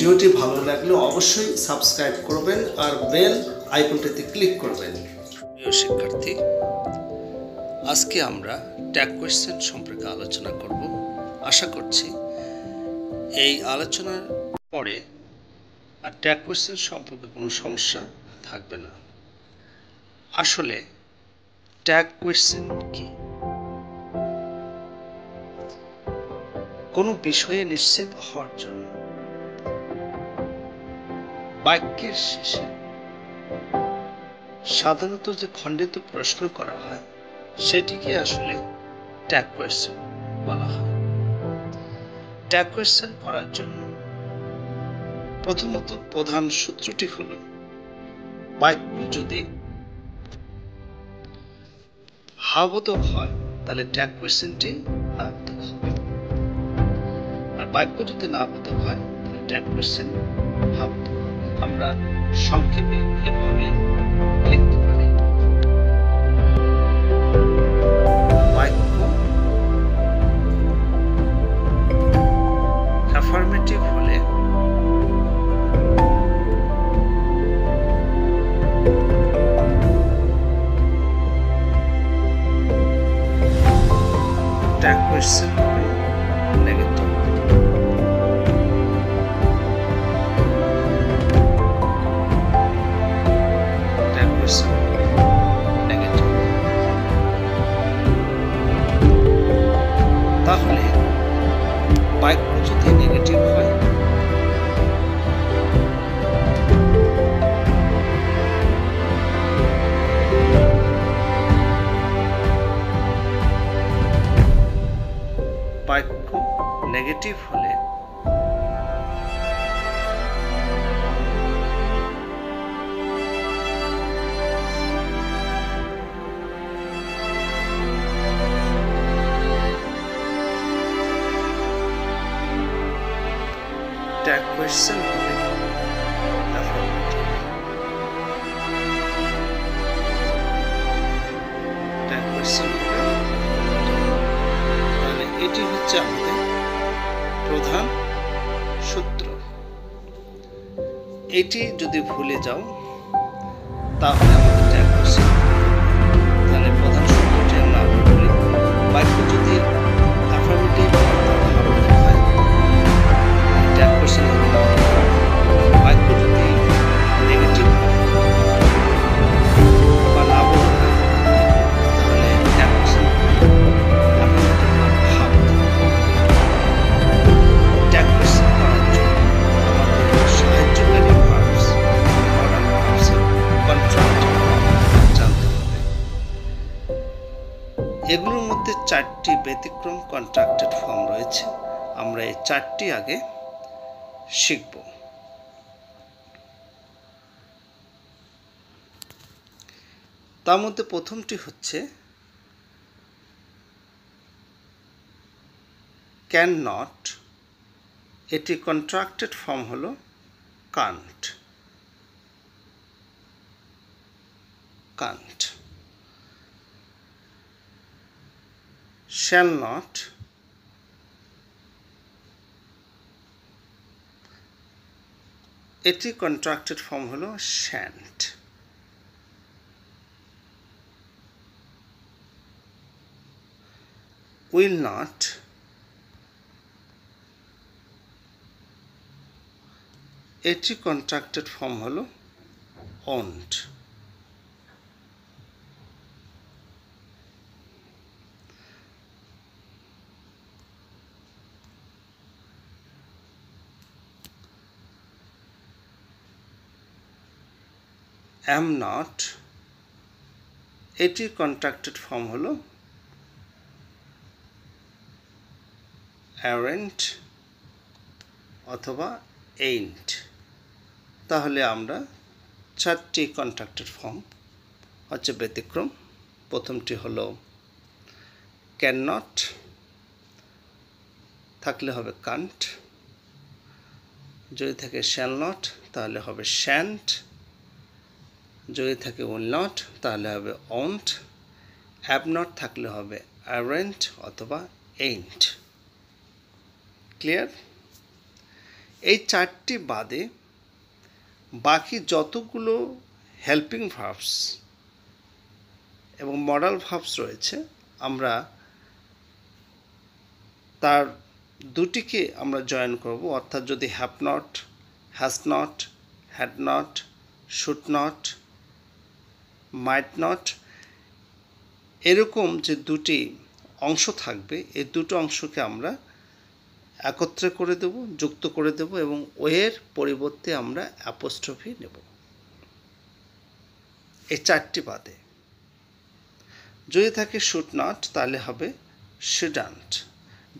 ভিডিওটি ভালো লাগলে অবশ্যই সাবস্ক্রাইব করবেন আর বেল আইকনটিতে ক্লিক করবেন। প্রিয় শিক্ষার্থী, আজকে আমরা ট্যাগ কোয়েশ্চেন সম্পর্কে আলোচনা করব। আশা করছি এই আলোচনার পরে আর ট্যাগ কোয়েশ্চেন সম্পর্কে কোনো সমস্যা থাকবে না। আসলে ট্যাগ কোয়েশ্চেন কি? কোনো বিষয়ে নিশ্চিত হওয়ার জন্য বাক্যের শেষে সাধারণত যে খণ্ডিত প্রশ্ন করা হয় সেটিকে আসলে ট্যাগ কোয়েশ্চেন বলা হয়। ট্যাগ কোয়েশ্চেন করার জন্য প্রথমত প্রধান সূত্রটি হল বাক্য যদি হাবোধক হয় তাহলে ট্যাগ কোয়েশ্চেনটি নাবোধক হবে, আর বাক্য যদি নাবোধক হয় তাহলে ট্যাগ কোয়েশ্চেন হাবোধক হবে। আমরা সংক্ষেপে এভাবে লিখতে পারি: বাক্য অ্যাফার্মেটিভ হলে ট্যাগ কোয়েশ্চেন হবে নেগেটিভ। ট্যাগ কোয়েশ্চেন হবে নেগেটিভ। তাহলে বাক্য যদি নেগেটিভ হয় বাক্য নেগেটিভ হলে ট্যাগ কোয়েশ্চেন হবে অ্যাফার্মেটিভ। ট্যাগ কোয়েশ্চেন হবে তাহলে এটি হচ্ছে আমাদের প্রধান সূত্র। এটি যদি ভুলে যাও তাহলে আমাদের ট্যাগ কোয়েশ্চেন, তাহলে প্রধান সূত্রটি আমরা বলি বাক্য যদি অ্যাফার্মেটিভ হয় ট্যাগ কোয়েশ্চেন হবে না, বাক্য যদি নেগেটিভ বা নাবোধক হয় তাহলে ট্যাগ কোয়েশ্চেন অ্যাফার্মেটিভ হাবোধক। ট্যাগ কোয়েশ্চেন করার জন্য আমাদের সাহায্যকারী ভার্বস মডাল ভার্বসের কন্ট্রাক্টেড ফর্ম জানতে হবে। এগুলোর মধ্যে 4টি ব্যতিক্রম কন্ট্রাক্টেড ফর্ম রয়েছে। আমরা এই 4টি আগে শিখব। তার মধ্যে প্রথমটি হচ্ছে ক্যান নট। এটি কন্ট্রাক্টেড ফর্ম হলো কান্ট। কান্ট। Shall not. এটি কন্ট্রাক্টেড ফর্ম হলো শ্যান্ট। Will not. এটি কন্ট্রাক্টেড ফর্ম হলো ওন্ট। am not। এটি কন্ট্রাক্টেড ফর্ম হলো aren't অথবা ain't। তাহলে আমরা 4টি কন্ট্রাক্টেড ফর্ম হচ্ছে ব্যতিক্রম। প্রথমটি হলো ক্যান নট, থাকলে হবে কান্ট। যদি থাকে শ্যাল নট তাহলে হবে শ্যান্ট। যদি থাকে উইল নট তাহলে হবে ওন্ট। হ্যাভ নট থাকলে হবে aren't অথবা ain't। ক্লিয়ার? এই 4টি বাদে বাকি যতগুলো হেল্পিং ভার্বস এবং মডাল ভার্বস রয়েছে আমরা তার দুটিকে আমরা জয়েন করব, অর্থাৎ যদি have not, has not, had not, should not, might not এরকম যে দুটি অংশ থাকবে, এই দুটো অংশকে আমরা একত্রে করে দেব, যুক্ত করে দেব এবং ওয়ের পরিবর্তে আমরা অ্যাপোস্ট্রফি নেব এই 4টি বাদে। যদি থাকে শুড নট তাহলে হবে শুডন্ট,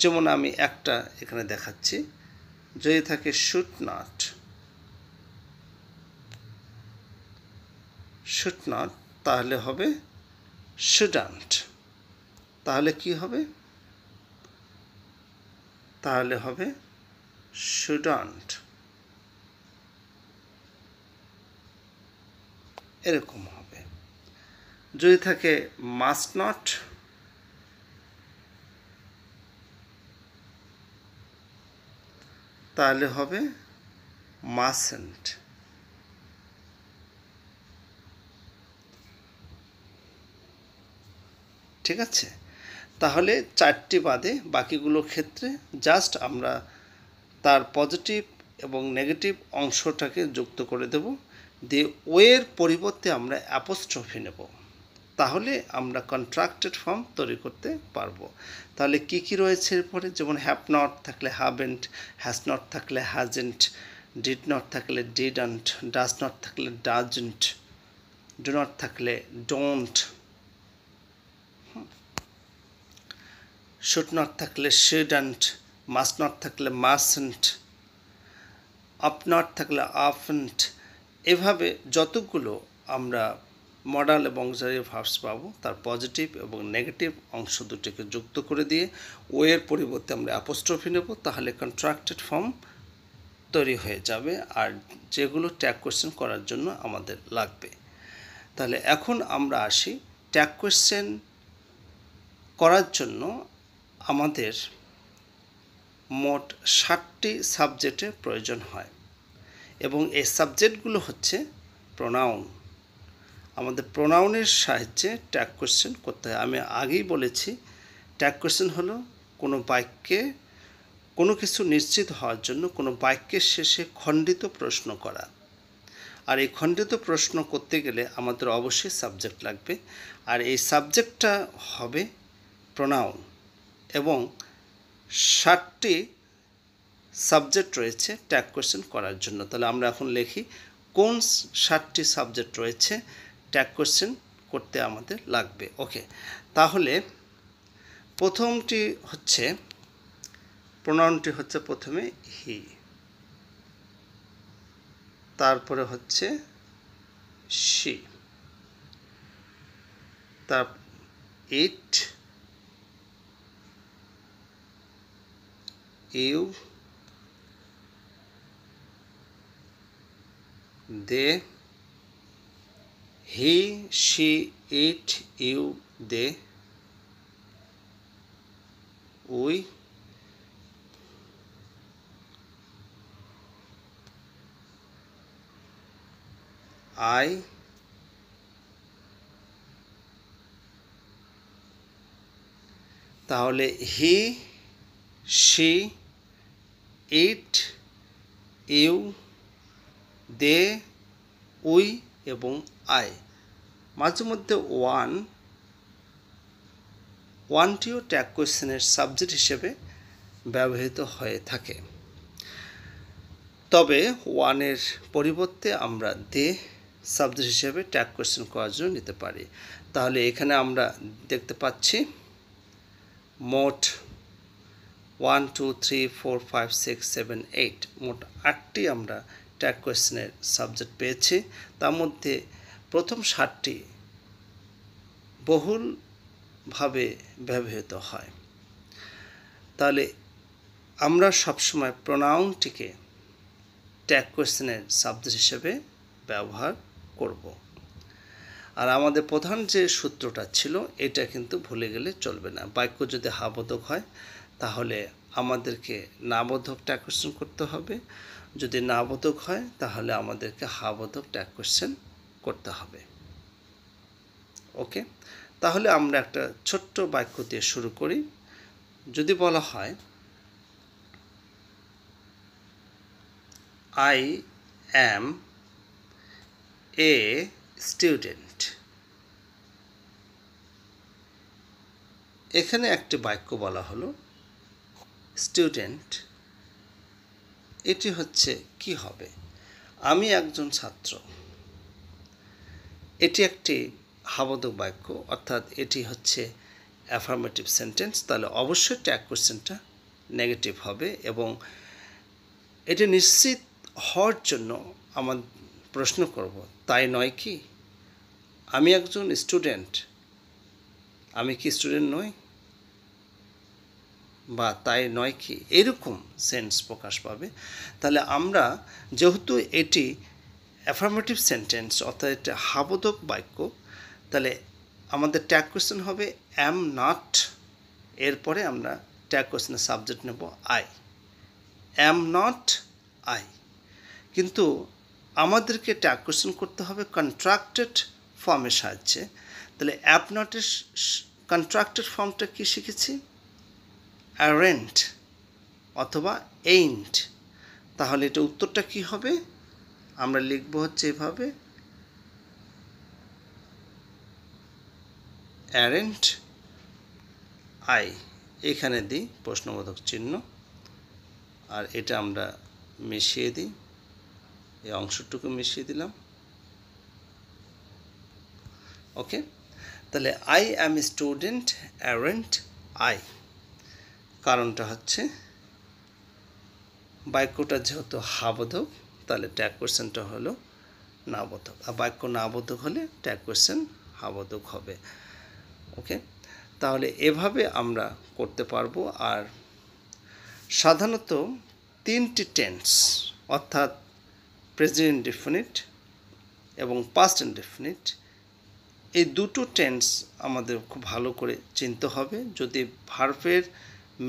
যেমন আমি একটা এখানে দেখাচ্ছি। যদি থাকে শুড নট, শুড নট তাহলে হবে শুডন্ট। তাহলে কি হবে? তাহলে হবে শুডন্ট, এরকম হবে। যদি থাকে মাস্ট নট, তাহলে হবে মাস্টন্ট। ঠিক আছে? তাহলে 4টি বাদে বাকিগুলোর ক্ষেত্রে জাস্ট আমরা তার পজিটিভ এবং নেগেটিভ অংশটাকে যুক্ত করে দেব, দিয়ে ওয়ের পরিবর্তে আমরা অ্যাপোস্ট্রফি নেব, তাহলে আমরা কন্ট্রাক্টেড ফর্ম তৈরি করতে পারবো। তাহলে কি কি রয়েছে এরপরে? যেমন হ্যাভ নট থাকলে হ্যাভেন্ট, হ্যাজ নট থাকলে হ্যাজেন্ট, ডিড নট থাকলে ডিডন্ট, ডাজ নট থাকলে ডাজন্ট, ডু নট থাকলে ডোন্ট, শুড নট থাকলে শুডন্ট, মাস্ট নট থাকলে মাস্টন্ট, আপ নট থাকলে আপন্ট। এভাবে যতগুলো আমরা মডাল এবং অক্সিলারি ভার্বস পাবো তার পজিটিভ এবং নেগেটিভ অংশ দুটিকে যুক্ত করে দিয়ে ওয়ের পরিবর্তে আমরা অ্যাপোস্ট্রফি নেব, তাহলে কন্ট্রাক্টেড ফর্ম তৈরি হয়ে যাবে, আর যেগুলো ট্যাগ কোয়েশ্চেন করার জন্য আমাদের লাগবে। তাহলে এখন আমরা আসি, ট্যাগ কোয়েশ্চেন করার জন্য আমাদের মোট 60টি সাবজেক্টের প্রয়োজন হয় এবং এই সাবজেক্টগুলো হচ্ছে প্রোনাউন। আমাদের প্রোনাউনের সাহায্যে ট্যাগ কোয়েশ্চেন করতে হয়। আমি আগেই বলেছি, ট্যাগ কোয়েশ্চেন হলো কোনো বাক্যে কোনো কিছু নিশ্চিত হওয়ার জন্য কোনো বাক্যের শেষে খণ্ডিত প্রশ্ন করা, আর এই খণ্ডিত প্রশ্ন করতে গেলে আমাদের অবশ্যই সাবজেক্ট লাগবে, আর এই সাবজেক্টটা হবে প্রোনাউন এবং 60টি সাবজেক্ট রয়েছে ট্যাগ কোয়েশ্চেন করার জন্য। তাহলে আমরা এখন লিখি কোন 60টি সাবজেক্ট রয়েছে ট্যাগ কোয়েশ্চেন করতে আমাদের লাগবে। ওকে, তাহলে প্রথমটি হচ্ছে প্রোনাউনটি হচ্ছে প্রথমে হি, তারপরে হচ্ছে শি, তার it, you, they, he, she, it, you, they, we, I, তাহলে he, she, it, you, they, we এবং আই। মাঝে মধ্যে ওয়ানটিও ট্যাগ কোয়েশ্চেনের সাবজেক্ট হিসেবে ব্যবহৃত হয়ে থাকে, তবে ওয়ানের পরিবর্তে আমরা দে সাবজেক্ট হিসেবে ট্যাগ কোয়েশ্চেন করার জন্য নিতে পারি। তাহলে এখানে আমরা দেখতে পাচ্ছি মোট 1 2 3 4 5 6 7 8 মোট 8টি আমরা ট্যাগ কোয়েশ্চেনের সাবজেক্ট পেয়েছি। তার মধ্যে প্রথম 7টি বহুলভাবে ব্যবহৃত হয়। তাহলে আমরা সবসময় প্রোনাউনটিকে ট্যাগ কোয়েশ্চেনের সাবজেক্ট হিসেবে ব্যবহার করব। আর আমাদের প্রধান যে সূত্রটা ছিল এটা কিন্তু ভুলে গেলে চলবে না। বাক্য যদি হ্যাবোধক হয় তাহলে আমাদেরকে নাবোধক ট্যাগ কোশ্চেন করতে হবে, যদি নাবোধক হয় তাহলে আমাদেরকে হাবোধক ট্যাগ কোশ্চেন করতে হবে। ওকে, তাহলে আমরা একটা ছোট্ট বাক্য দিয়ে শুরু করি। যদি বলা হয় I am a student, এখানে একটি বাক্য বলা হলো স্টুডেন্ট, এটি হচ্ছে কি হবে? আমি একজন ছাত্র, এটি একটি হাবোধক বাক্য, অর্থাৎ এটি হচ্ছে অ্যাফার্মেটিভ সেন্টেন্স, তাহলে অবশ্যই ট্যাগ কোশ্চেনটা নেগেটিভ হবে। এবং এটি নিশ্চিত হওয়ার জন্য আমার প্রশ্ন করব, তাই নয় কি? আমি একজন স্টুডেন্ট, আমি কি স্টুডেন্ট নই? বা তাই নয় কি, এরকম সেন্স প্রকাশ পাবে। তাহলে আমরা যেহেতু এটি অ্যাফার্মেটিভ সেন্টেন্স, অর্থাৎ এটা হাবোধক বাক্য, তাহলে আমাদের ট্যাগ কোশ্চেন হবে অ্যাম নট, এরপরে আমরা ট্যাগ কোশ্চেনের সাবজেক্ট নেব আই, অ্যাম নট আই। কিন্তু আমাদেরকে ট্যাগ কোশ্চেন করতে হবে কন্ট্রাক্টেড ফর্মের সাহায্যে। তাহলে অ্যাপ নটের কন্ট্রাক্টেড ফর্মটা কি শিখেছি? অ্যারেন্ট অথবা এইন্ট। তাহলে এটা উত্তরটা কি হবে? আমরা লিখব হচ্ছে এভাবে, অ্যারেন্ট আই, এখানে দিই প্রশ্নবোধক চিহ্ন, আর এটা আমরা মিশিয়ে দিই, এই অংশটুকু মিশিয়ে দিলাম। ওকে, তাহলে I am a student অ্যারেন্ট I, কারণটা হচ্ছে বাক্যটা যেহেতু হাবোধক, তাহলে ট্যাগ কোশ্চেনটা হলো নাবোধক, আর বাক্য নাবোধক হলে ট্যাগ কোশ্চেন হাবোধক হবে। ওকে, তাহলে এভাবে আমরা করতে পারবো। আর সাধারণত তিনটি টেন্স, অর্থাৎ প্রেজেন্ট ইনডেফিনিট এবং পাস্ট ইনডেফিনিট, এই দুটো টেন্স আমাদের খুব ভালো করে চিনতে হবে। যদি ভার্বের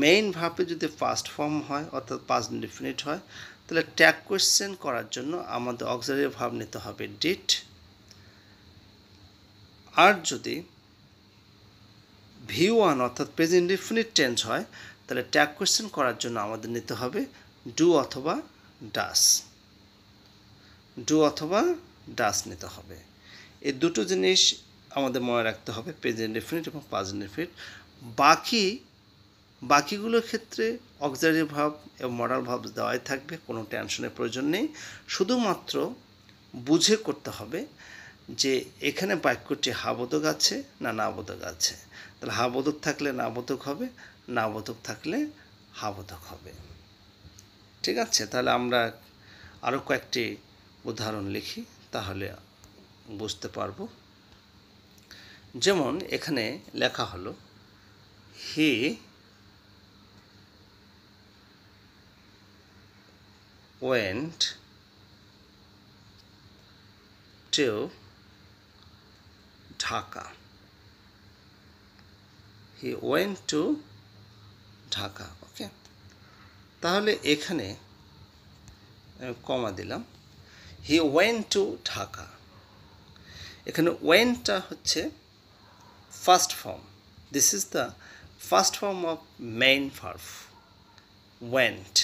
মেইন ভার্বে যদি ফার্স্ট ফর্ম হয়, অর্থাৎ পাস্ট ইনডেফিনিট হয়, তাহলে ট্যাগ কোশ্চেন করার জন্য আমাদের অক্সিলারি ভার্ব নিতে হবে ডিড। আর যদি V1 অর্থাৎ প্রেজেন্ট ইনডেফিনিট টেন্স হয়, তাহলে ট্যাগ কোশ্চেন করার জন্য আমাদের নিতে হবে ডু অথবা ডাস, ডু অথবা ডাস নিতে হবে। এই দুটো জিনিস আমাদের মনে রাখতে হবে, প্রেজেন্ট ইনডেফিনিট এবং পাস্ট ইনডেফিনিট। বাকিগুলোর ক্ষেত্রে অক্সিলারি ভার্ব এবং মডাল ভার্ব দেওয়াই থাকবে, কোনো টেনশনের প্রয়োজন নেই। শুধুমাত্র বুঝে করতে হবে যে এখানে বাক্যটি হাবোধক আছে না নাবোধক আছে। তাহলে হাবোধক থাকলে নাবোধক হবে, নাবোধক থাকলে হাবোধক হবে। ঠিক আছে, তাহলে আমরা আরও কয়েকটি উদাহরণ লিখি, তাহলে বুঝতে পারবো। যেমন এখানে লেখা হলো হি went to Dhaka. He went to Dhaka. ওকে, তাহলে এখানে কমা দিলাম, হি ওয়েন্ট টু ঢাকা। এখানে ওয়েন্টটা হচ্ছে first form, this is the first form of main verb went.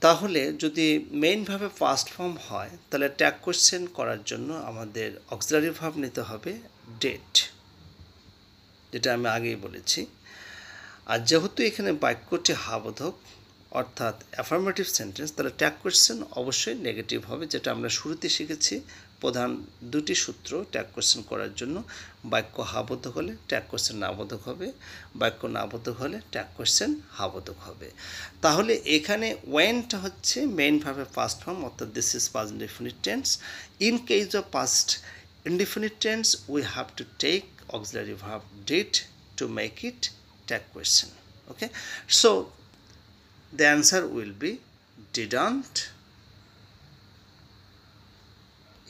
তাহলে যদি মেইন ভার্বে ফার্স্ট ফর্ম হয়, তাহলে ট্যাগ কোশ্চেন করার জন্য আমাদের অক্সিলারি ভার্ব নিতে হবে ডেট, যেটা আমি আগেই বলেছি। আর যেহেতু এখানে বাক্যটি হাবোধক অর্থাৎ অ্যাফার্মেটিভ সেন্টেন্স, তাহলে ট্যাগ কোশ্চেন অবশ্যই নেগেটিভ হবে, যেটা আমরা শুরুতে শিখেছি। প্রধান দুটি সূত্র ট্যাগ কোশ্চেন করার জন্য, বাক্য হাবোধক হলে ট্যাগ কোশ্চেন নাবোধক হবে, বাক্য নাবোধক হলে ট্যাগ কোশ্চেন হাবোধক হবে। তাহলে এখানে ওয়েন্ট হচ্ছে মেইন ভার্বের ফার্স্ট ফর্ম, অর্থাৎ this is past indefinite tense. In case of past indefinite tense we have to take auxiliary verb did to make it tag question. Okay, so the answer will be didn't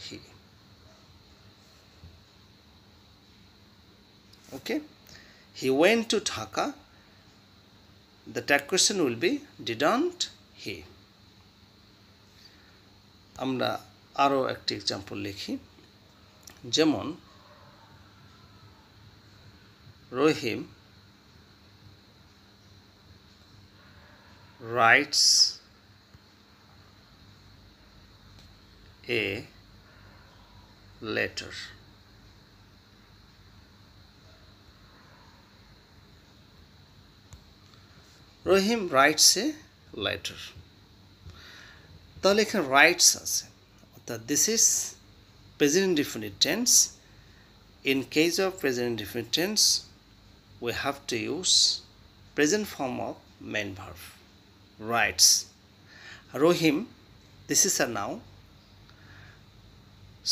he. Okay, he went to Dhaka the tag question will be didn't he. আমরা আরও একটি example লিখি, যেমন রহিম writes a letter. Rahim rights a letter. তাহলে এখানে rights আছে, অর্থাৎ this is present indefinite tense. In case of present indefinite tense we have to use present form of main verb, writes. Rahim, this is a noun,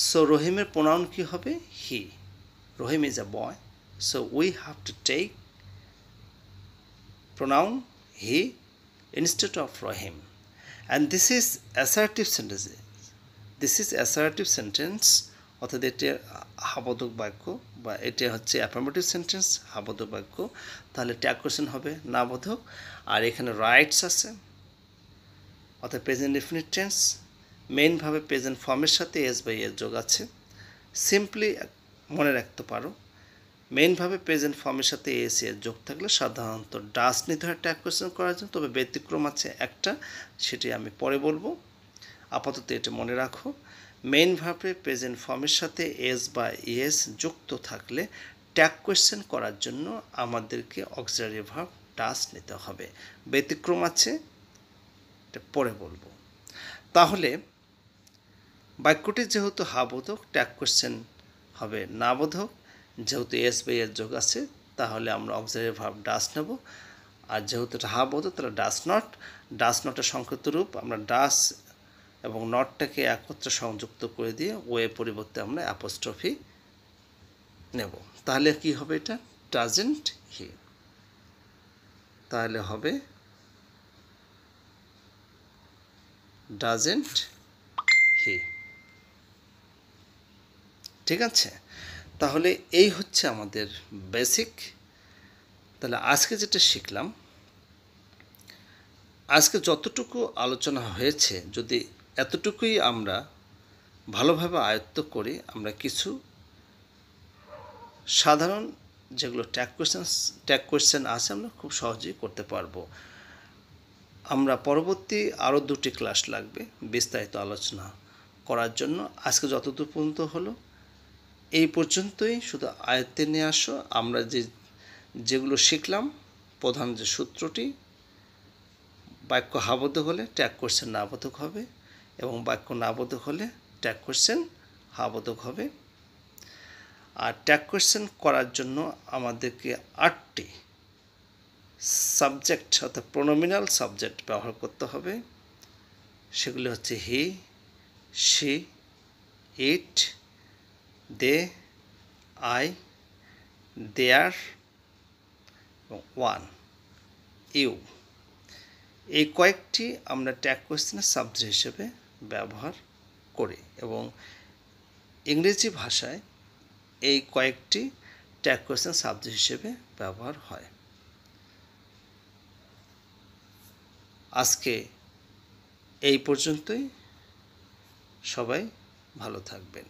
so রহিমের pronoun কি হবে? he. Rahim is a boy, so we have to take pronoun he instead of Rahim, and this is assertive sentence. This is assertive sentence, অর্থাৎ এটি হাবোধক বাক্য, বা এটা হচ্ছে affirmative sentence, হাবোধক বাক্য। তাহলে ট্যাগ কোয়েশ্চেন হবে নাবোধক। আর এখানে রাইটস আছে, অর্থাৎ প্রেজেন্ট ডেফিনিট টেন্স, মেইনভাবে প্রেজেন্ট ফর্মের সাথে এস বাই এস যোগ আছে। সিম্পলি মনে রাখতে পারো, মেইনভাবে প্রেজেন্ট ফর্মের সাথে এস এস যোগ থাকলে সাধারণত ডাস নিতে হয় ট্যাগ কোয়েশ্চেন করার জন্য, তবে ব্যতিক্রম আছে একটা, সেটি আমি পরে বলবো। আপাতত এটা মনে রাখো, মেইন ভার্বে প্রেজেন্ট ফর্মের সাথে এস বা ইএস যুক্ত থাকলে ট্যাগ কোয়েশ্চেন করার জন্য আমাদেরকে অক্সিলারি ভার্ব ডাস নিতে হবে। ব্যতিক্রম আছে, এটা পরে বলবো। তাহলে বাক্যটি যেহেতু হাবোধক, ট্যাগ কোয়েশ্চেন হবে নাবোধক। যেহেতু এস বা এস যোগ আছে, তাহলে আমরা অক্সিলারি ভার্ব ডাস নেব। আর যেহেতু এটা হাবোধক, তাহলে ডাস নট। ডাস নটের সংক্ষিপ্ত রূপ আমরা ডাস এবং নটটাকে একত্রে সংযুক্ত করে দিয়ে ওয়ে পরিবর্তে আমরা অ্যাপোস্ট্রফি নেব। তাহলে কি হবে? এটা ডাজেন্ট হি। তাহলে হবে ডাজেন্ট হি। ঠিক আছে, তাহলে এই হচ্ছে আমাদের বেসিক। তাহলে আজকে যেটা শিখলাম, আজকে যতটুকু আলোচনা হয়েছে, যদি এতটুকুই আমরা ভালোভাবে আয়ত্ত করি, আমরা কিছু সাধারণ যেগুলো ট্যাগ কোয়েশ্চেন আছে আমরা খুব সহজেই করতে পারবো। আমরা পরবর্তী আরও 2টি ক্লাস লাগবে বিস্তারিত আলোচনা করার জন্য। আজকে যতদূর পর্যন্ত হলো এই পর্যন্তই, শুধু আয়ত্তে নিয়ে আসো। আমরা যেগুলো শিখলাম, প্রধান যে সূত্রটি, বাক্য হাবোধক হলে ট্যাগ কোয়েশ্চেন নাবোধক হবে, এবং বাক্য নাবোধক হলে ট্যাগ কোয়েশ্চেন হাবোধক হবে। আর ট্যাগ কোয়েশ্চেন করার জন্য আমাদেরকে 8টি সাবজেক্ট, অর্থাৎ প্রোনোমিনাল সাবজেক্ট ব্যবহার করতে হবে। সেগুলি হচ্ছে হি, শি, ইট, দে, আই, দেয়ার এবং ওয়ান, ইউ। এই কয়েকটি আমরা ট্যাগ কোয়েশ্চেনের সাবজেক্ট হিসেবে ব্যবহার করি, এবং ইংরেজি ভাষায় এই কয়েকটি ট্যাগ কোয়েশ্চেন সাবজেক্ট হিসেবে ব্যবহার হয়। আজকে এই পর্যন্তই। সবাই ভালো থাকবেন।